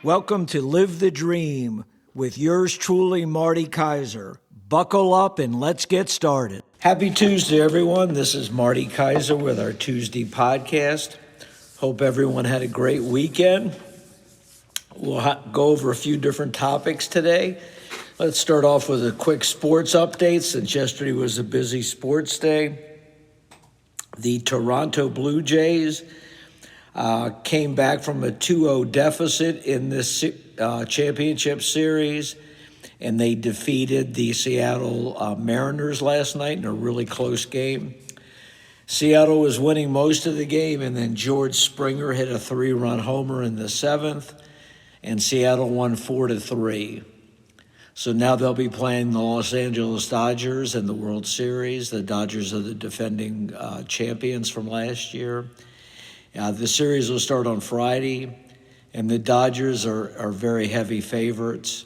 Welcome to Live the Dream with yours truly, Marty Kaiser. Buckle up and let's get started. Happy Tuesday, everyone. This is Marty Kaiser with our Tuesday podcast. Hope everyone had a great weekend. We'll go over a few different topics today. Let's start off with a quick sports update since yesterday was a busy sports day. The Toronto Blue Jays came back from a 2-0 deficit in this championship series, and they defeated the Seattle Mariners last night in a really close game. Seattle was winning most of the game, and then George Springer hit a 3-run homer in the seventh, and Seattle won 4-3. So now they'll be playing the Los Angeles Dodgers in the World Series. The Dodgers are the defending champions from last year. The series will start on Friday, and the Dodgers are very heavy favorites.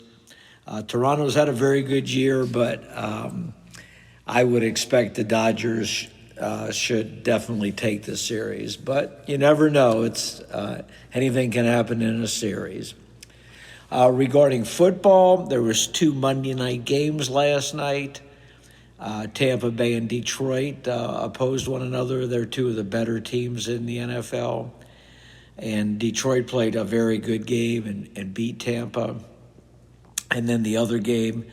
Toronto's had a very good year, but I would expect the Dodgers should definitely take the series. But you never know. It's anything can happen in a series. Regarding football, there was 2 Monday night games last night. Tampa Bay and Detroit opposed one another. They're 2 of the better teams in the NFL. And Detroit played a very good game and beat Tampa. And then the other game,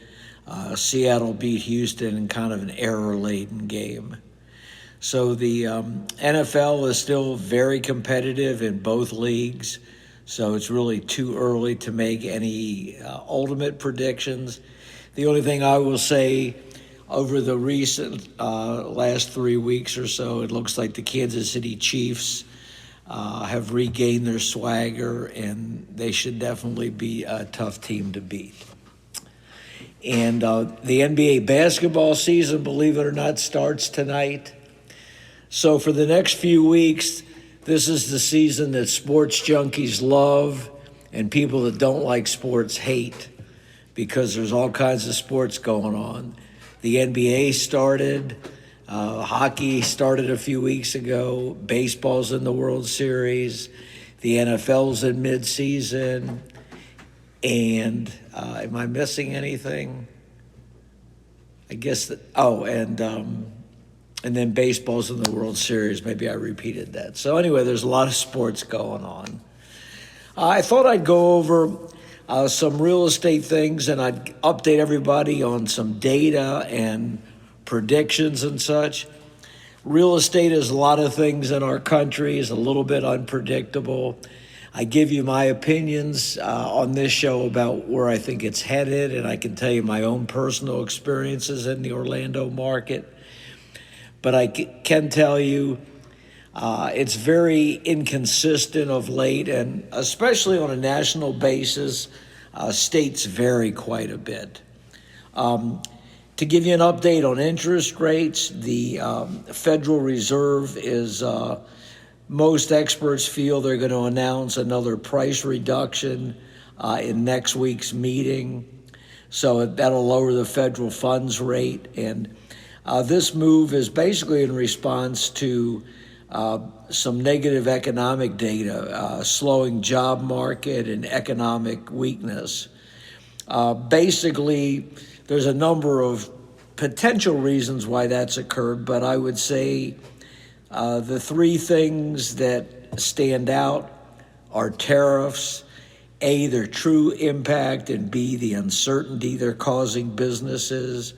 Seattle beat Houston in kind of an error-laden game. So the NFL is still very competitive in both leagues. So it's really too early to make any ultimate predictions. The only thing I will say, over the recent last 3 weeks or so, it looks like the Kansas City Chiefs have regained their swagger, and they should definitely be a tough team to beat. And the NBA basketball season, believe it or not, starts tonight. So for the next few weeks, this is the season that sports junkies love and people that don't like sports hate, because there's all kinds of sports going on. The NBA started, hockey started a few weeks ago, baseball's in the World Series, the NFL's in midseason, and am I missing anything? I guess and then baseball's in the World Series. Maybe I repeated that. So anyway, there's a lot of sports going on. I thought I'd go over some real estate things, and I'd update everybody on some data and predictions and such. Real estate is a lot of things in our country, is a little bit unpredictable. I give you my opinions on this show about where I think it's headed, and I can tell you my own personal experiences in the Orlando market. But I can tell you it's very inconsistent of late, and especially on a national basis, states vary quite a bit. To give you an update on interest rates, the Federal Reserve is, most experts feel they're going to announce another price reduction in next week's meeting. So that'll lower the federal funds rate, and this move is basically in response to some negative economic data, slowing job market and economic weakness. Basically, there's a number of potential reasons why that's occurred, but I would say the 3 things that stand out are tariffs, A, their true impact, and B, the uncertainty they're causing businesses.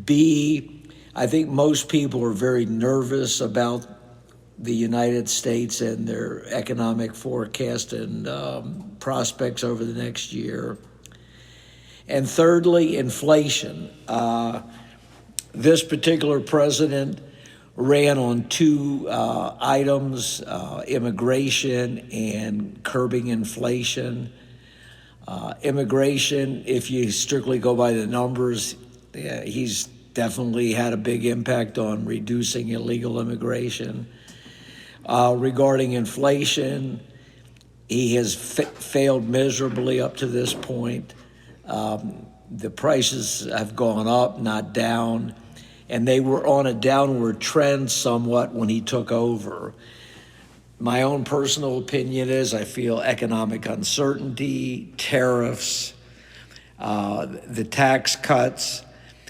B, I think most people are very nervous about the United States and their economic forecast and prospects over the next year. And thirdly, inflation. This particular president ran on 2 items, immigration and curbing inflation. Immigration, if you strictly go by the numbers, he's definitely had a big impact on reducing illegal immigration. Regarding inflation, he has failed miserably up to this point. The prices have gone up, not down, and they were on a downward trend somewhat when he took over. My own personal opinion is I feel economic uncertainty, tariffs, the tax cuts,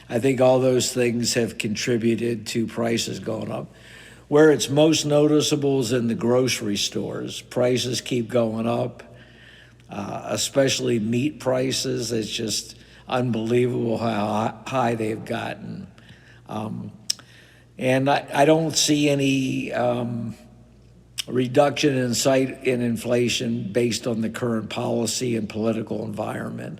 I think all those things have contributed to prices going up. Where it's most noticeable is in the grocery stores. Prices keep going up, especially meat prices. It's just unbelievable how high they've gotten. And I don't see any reduction in sight in inflation based on the current policy and political environment.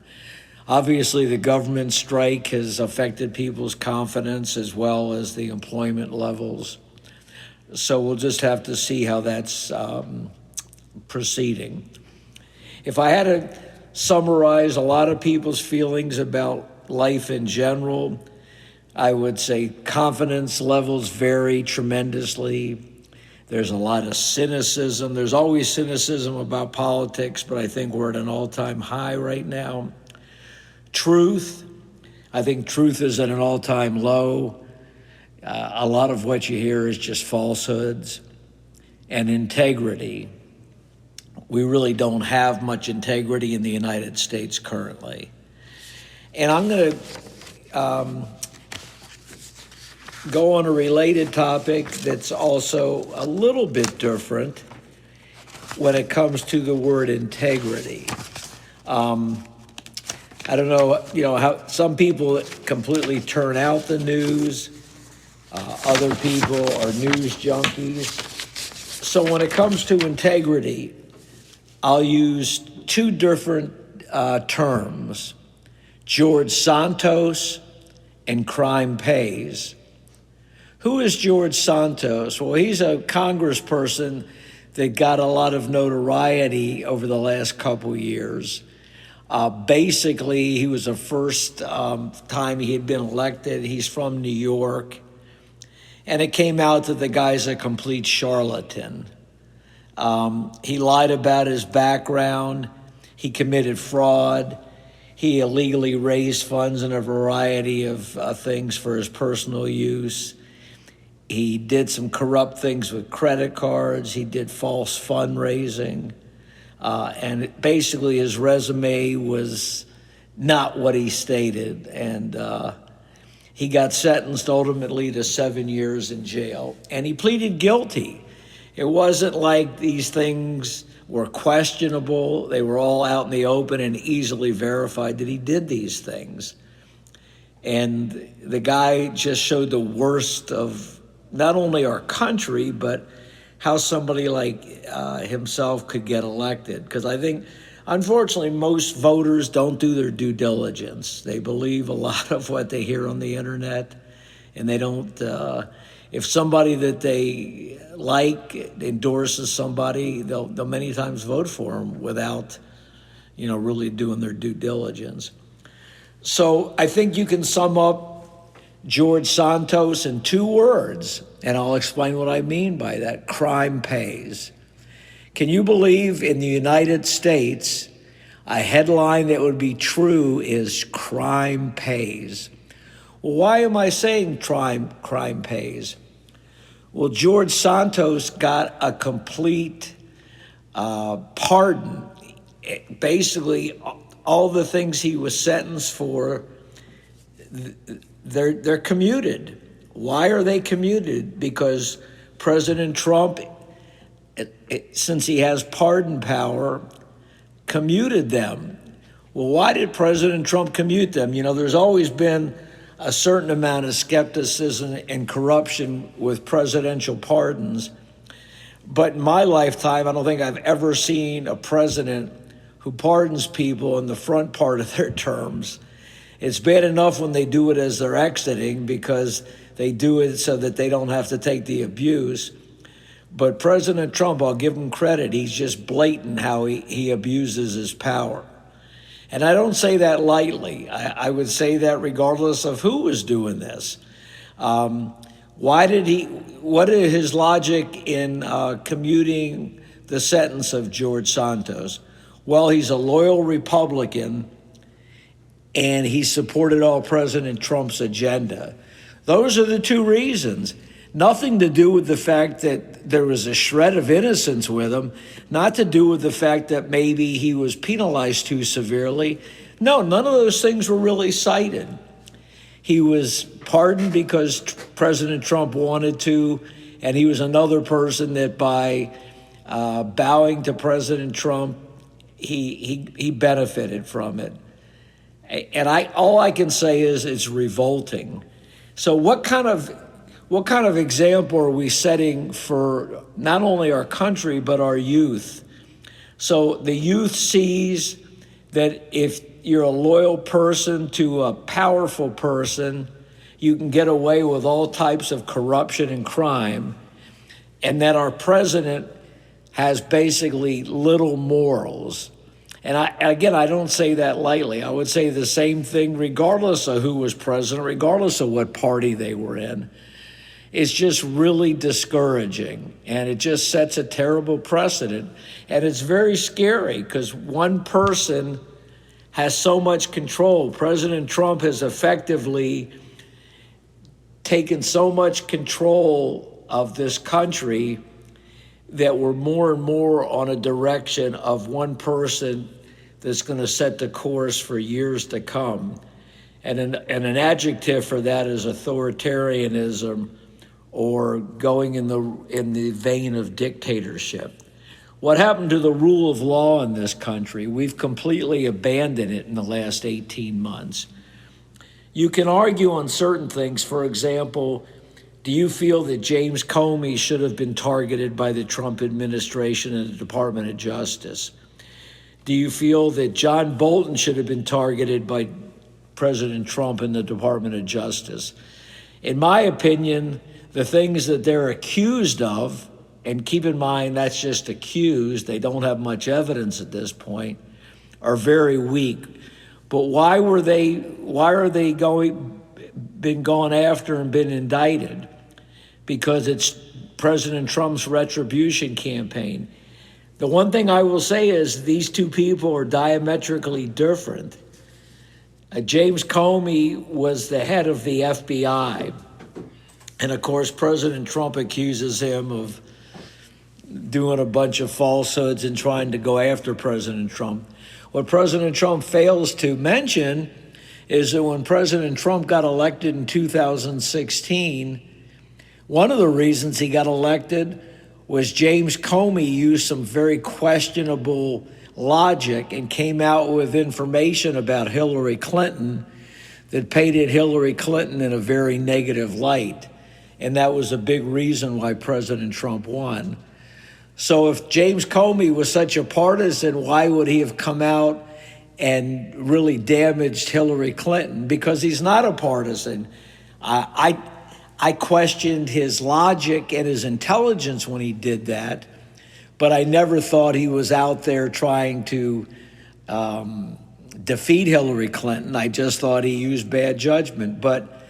Obviously, the government strike has affected people's confidence as well as the employment levels. So we'll just have to see how that's proceeding. If I had to summarize a lot of people's feelings about life in general, I would say confidence levels vary tremendously. There's a lot of cynicism. There's always cynicism about politics, but I think we're at an all-time high right now. Truth, I think truth is at an all-time low. A lot of what you hear is just falsehoods. And integrity. We really don't have much integrity in the United States currently. And I'm going to go on a related topic that's also a little bit different when it comes to the word integrity. I don't know, how some people completely turn out the news. Other people are news junkies. So when it comes to integrity, I'll use two different terms, George Santos and crime pays. Who is George Santos? Well, he's a congressperson that got a lot of notoriety over the last couple years. Basically, he was the first time he had been elected. He's from New York. And it came out that the guy's a complete charlatan. He lied about his background. He committed fraud. He illegally raised funds in a variety of things for his personal use. He did some corrupt things with credit cards. He did false fundraising. And basically his resume was not what he stated. And he got sentenced ultimately to 7 years in jail. And he pleaded guilty. It wasn't like these things were questionable. They were all out in the open and easily verified that he did these things. And the guy just showed the worst of not only our country, but how somebody like himself could get elected. Because I think, unfortunately, most voters don't do their due diligence. They believe a lot of what they hear on the internet, and they don't, if somebody that they like endorses somebody, they'll many times vote for them without, really doing their due diligence. So I think you can sum up George Santos in 2 words, and I'll explain what I mean by that. Crime pays. Can you believe in the United States, a headline that would be true is crime pays? Well, why am I saying crime pays? Well, George Santos got a complete pardon. Basically, all the things he was sentenced for, they're commuted. Why are they commuted? Because President Trump, since he has pardon power, commuted them. Well, why did President Trump commute them? There's always been a certain amount of skepticism and corruption with presidential pardons. But in my lifetime, I don't think I've ever seen a president who pardons people in the front part of their terms. It's bad enough when they do it as they're exiting because they do it so that they don't have to take the abuse. But President Trump, I'll give him credit, he's just blatant how he abuses his power. And I don't say that lightly. I would say that regardless of who was doing this. What is his logic in commuting the sentence of George Santos? Well, he's a loyal Republican, and he supported all President Trump's agenda. Those are the 2 reasons. Nothing to do with the fact that there was a shred of innocence with him, not to do with the fact that maybe he was penalized too severely. No, none of those things were really cited. He was pardoned because President Trump wanted to, and he was another person that by bowing to President Trump, he benefited from it. And all I can say is it's revolting. So what kind of example are we setting for not only our country but our youth? So the youth sees that if you're a loyal person to a powerful person, you can get away with all types of corruption and crime, and that our president has basically little morals. And I don't say that lightly. I would say the same thing regardless of who was president, regardless of what party they were in. It's just really discouraging, and it just sets a terrible precedent. And it's very scary because one person has so much control. President Trump has effectively taken so much control of this country that we're more and more on a direction of one person that's going to set the course for years to come. And an adjective for that is authoritarianism, or going in the vein of dictatorship. What happened to the rule of law in this country? We've completely abandoned it in the last 18 months. You can argue on certain things. For example, do you feel that James Comey should have been targeted by the Trump administration and the Department of Justice? Do you feel that John Bolton should have been targeted by President Trump and the Department of Justice? In my opinion, the things that they're accused of, and keep in mind that's just accused, they don't have much evidence at this point, are very weak. But why are they been gone after and been indicted? Because it's President Trump's retribution campaign. The one thing I will say is these two people are diametrically different. James Comey was the head of the FBI. And of course, President Trump accuses him of doing a bunch of falsehoods and trying to go after President Trump. What President Trump fails to mention is that when President Trump got elected in 2016, one of the reasons he got elected was James Comey used some very questionable logic and came out with information about Hillary Clinton that painted Hillary Clinton in a very negative light. And that was a big reason why President Trump won. So if James Comey was such a partisan, why would he have come out and really damaged Hillary Clinton? Because he's not a partisan. I questioned his logic and his intelligence when he did that, but I never thought he was out there trying to defeat Hillary Clinton. I just thought he used bad judgment. But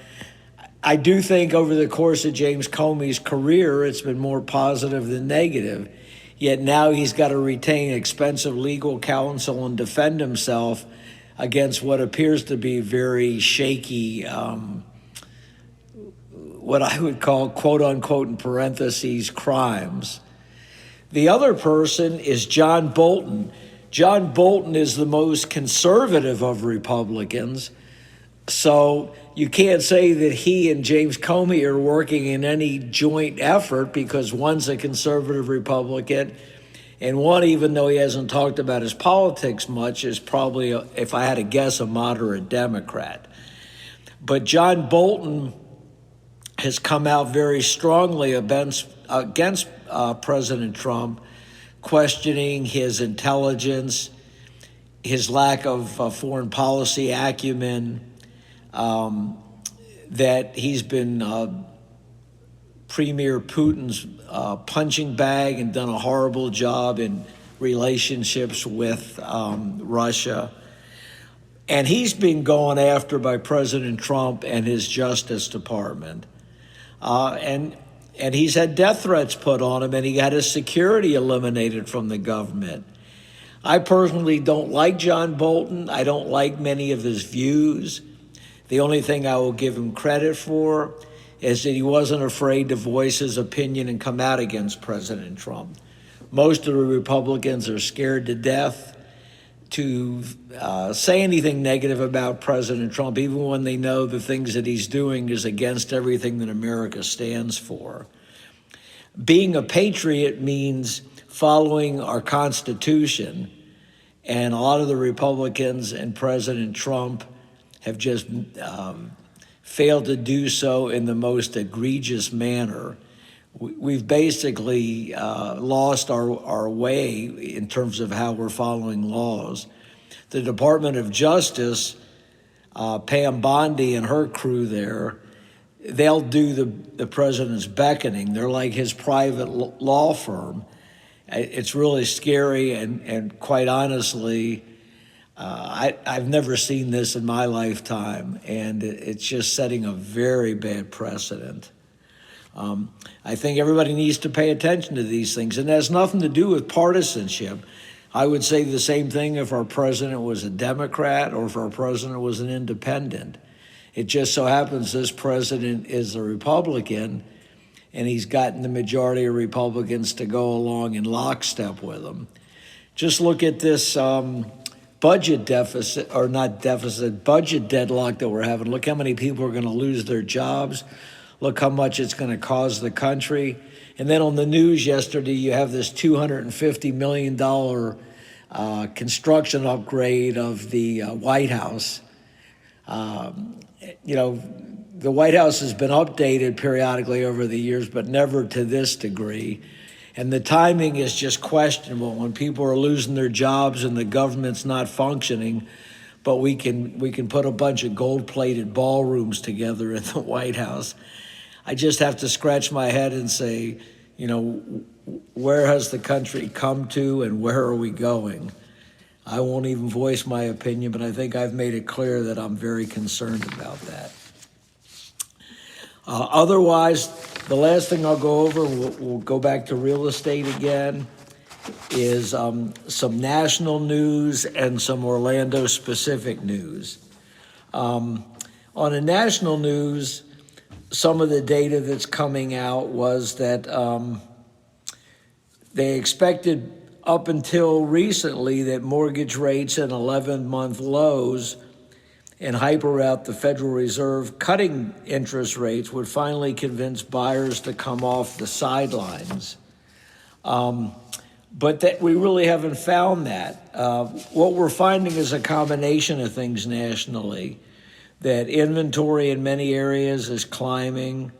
I do think over the course of James Comey's career, it's been more positive than negative. Yet now he's got to retain expensive legal counsel and defend himself against what appears to be very shaky, what I would call, quote unquote, in parentheses, crimes. The other person is John Bolton. John Bolton is the most conservative of Republicans. So you can't say that he and James Comey are working in any joint effort, because one's a conservative Republican and one, even though he hasn't talked about his politics much, is probably, if I had to guess, a moderate Democrat. But John Bolton has come out very strongly against President Trump, questioning his intelligence, his lack of foreign policy acumen, that he's been Premier Putin's punching bag and done a horrible job in relationships with Russia. And he's been gone after by President Trump and his Justice Department. And he's had death threats put on him, and he had his security eliminated from the government. I personally don't like John Bolton. I don't like many of his views. The only thing I will give him credit for is that he wasn't afraid to voice his opinion and come out against President Trump. Most of the Republicans are scared to death to say anything negative about President Trump, even when they know the things that he's doing is against everything that America stands for. Being a patriot means following our Constitution, and a lot of the Republicans and President Trump have just failed to do so in the most egregious manner. We've basically lost our way in terms of how we're following laws. The Department of Justice, Pam Bondi and her crew there, they'll do the president's beckoning. They're like his private law firm. It's really scary, and quite honestly, I've never seen this in my lifetime, and it's just setting a very bad precedent. I think everybody needs to pay attention to these things, and it has nothing to do with partisanship. I would say the same thing if our president was a Democrat or if our president was an independent. It just so happens this president is a Republican, and he's gotten the majority of Republicans to go along in lockstep with him. Just look at this budget deficit, or not deficit, budget deadlock that we're having. Look how many people are going to lose their jobs. Look how much it's going to cost the country. And then on the news yesterday, you have this $250 million construction upgrade of the White House. The White House has been updated periodically over the years, but never to this degree. And the timing is just questionable when people are losing their jobs and the government's not functioning, but we can put a bunch of gold-plated ballrooms together in the White House. I just have to scratch my head and say, where has the country come to and where are we going? I won't even voice my opinion, but I think I've made it clear that I'm very concerned about that. Otherwise, the last thing I'll go over, we'll go back to real estate again, is some national news and some Orlando-specific news. On the national news, some of the data that's coming out was that they expected up until recently that mortgage rates at 11-month lows and hyper out the Federal Reserve cutting interest rates would finally convince buyers to come off the sidelines. But that we really haven't found that. What we're finding is a combination of things nationally, that inventory in many areas is climbing.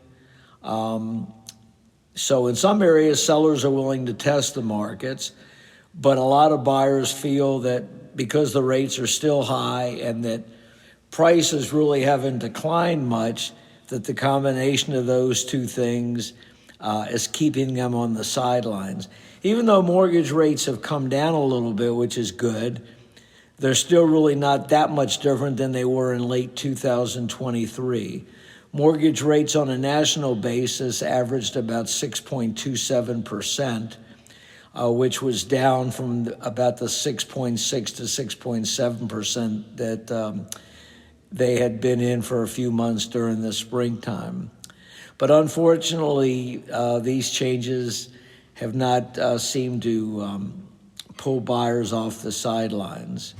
So in some areas, sellers are willing to test the markets, but a lot of buyers feel that because the rates are still high and that prices really haven't declined much, that the combination of those two things is keeping them on the sidelines. Even though mortgage rates have come down a little bit, which is good, they're still really not that much different than they were in late 2023. Mortgage rates on a national basis averaged about 6.27%, which was down from about the 6.6 to 6.7% that they had been in for a few months during the springtime. But unfortunately, these changes have not seemed to pull buyers off the sidelines.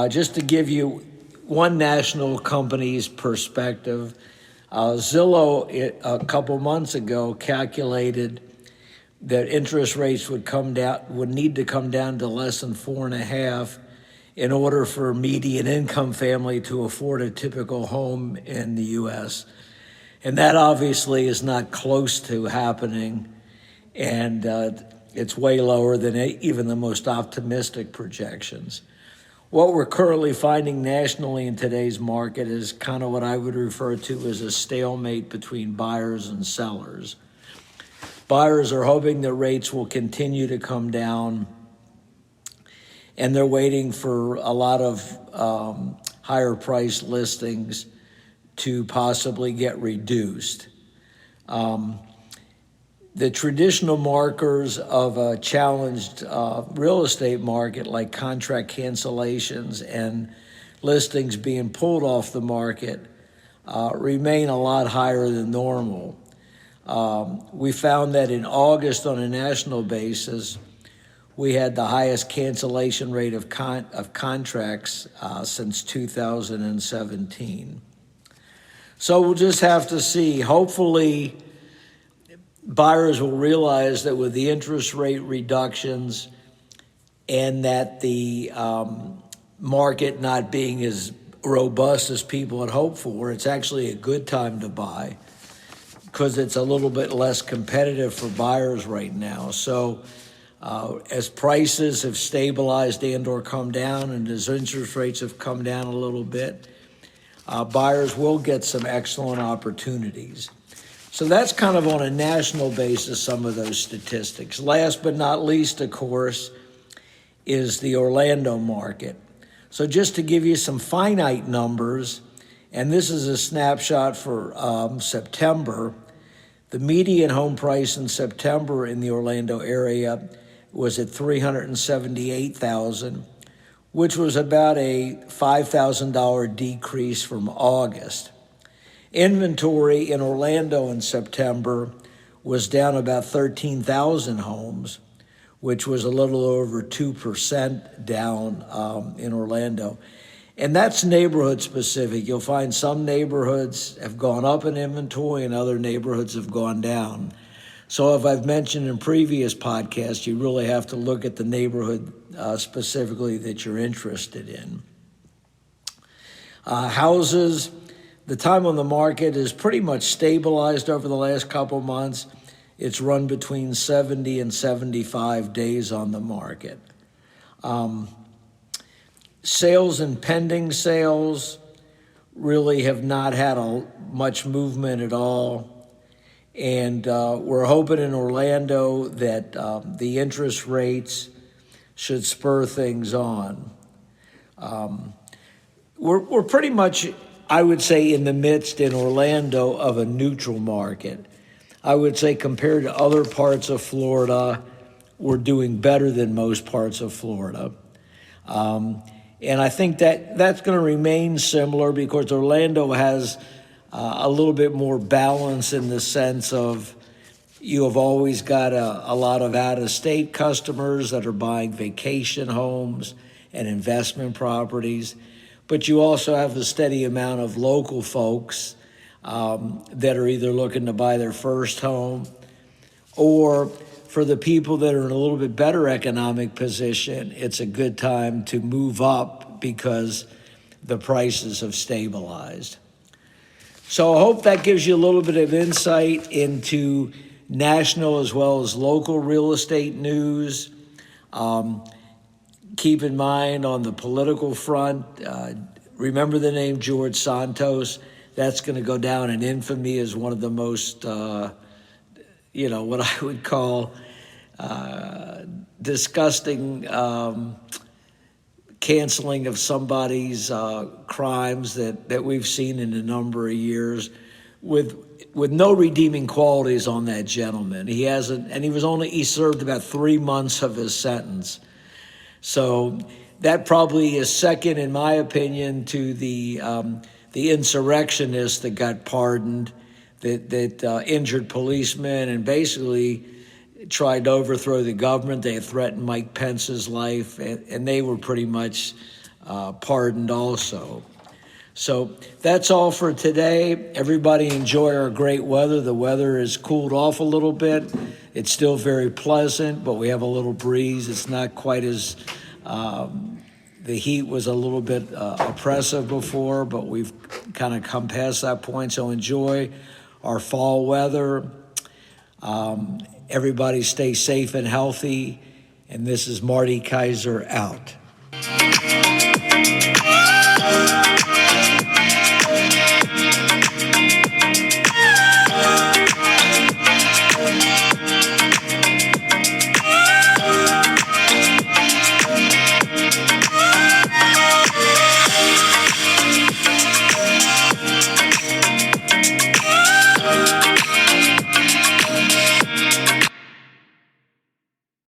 Just to give you one national company's perspective, Zillow a couple months ago calculated that interest rates would need to come down to less than 4.5 in order for a median income family to afford a typical home in the U.S. And that obviously is not close to happening, and it's way lower than even the most optimistic projections. What we're currently finding nationally in today's market is kind of what I would refer to as a stalemate between buyers and sellers. Buyers are hoping that rates will continue to come down, and they're waiting for a lot of higher price listings to possibly get reduced. The traditional markers of a challenged real estate market, like contract cancellations and listings being pulled off the market, remain a lot higher than normal. We found that in August, on a national basis, we had the highest cancellation rate of contracts since 2017. So we'll just have to see. Hopefully, buyers will realize that with the interest rate reductions and that the market not being as robust as people had hoped for, it's actually a good time to buy because it's a little bit less competitive for buyers right now. So as prices have stabilized and or come down, and as interest rates have come down a little bit, buyers will get some excellent opportunities. So that's kind of on a national basis, some of those statistics. Last but not least, of course, is the Orlando market. So just to give you some finite numbers, and this is a snapshot for September, the median home price in September in the Orlando area was at $378,000, which was about a $5,000 decrease from August. Inventory in Orlando in September was down about 13,000 homes, which was a little over 2% down in Orlando. And that's neighborhood specific. You'll find some neighborhoods have gone up in inventory and other neighborhoods have gone down. So if I've mentioned in previous podcasts, you really have to look at the neighborhood specifically that you're interested in. Houses, the time on the market is pretty much stabilized over the last couple months. It's run between 70 and 75 days on the market. Sales and pending sales really have not had much movement at all. And we're hoping in Orlando that the interest rates should spur things on. We're pretty much, I would say, in the midst in Orlando of a neutral market. I would say compared to other parts of Florida, we're doing better than most parts of Florida. And I think that that's going to remain similar because Orlando has a little bit more balance in the sense of you have always got a lot of out-of-state customers that are buying vacation homes and investment properties, but you also have a steady amount of local folks that are either looking to buy their first home, or for the people that are in a little bit better economic position, it's a good time to move up because the prices have stabilized. So I hope that gives you a little bit of insight into national as well as local real estate news. Keep in mind on the political front, remember the name George Santos. That's going to go down in infamy as one of the most, what I would call disgusting canceling of somebody's crimes that we've seen in a number of years with no redeeming qualities on that gentleman. He hasn't, and he served about 3 months of his sentence. So that probably is second, in my opinion, to the insurrectionist that got pardoned, that injured policemen and basically tried to overthrow the government. They had threatened Mike Pence's life, and they were pretty much pardoned also. So that's all for today. Everybody enjoy our great weather. The weather has cooled off a little bit. It's still very pleasant, but we have a little breeze. It's not quite as, the heat was a little bit oppressive before, but we've kind of come past that point. So enjoy our fall weather. Everybody stay safe and healthy. And this is Marty Kaiser out.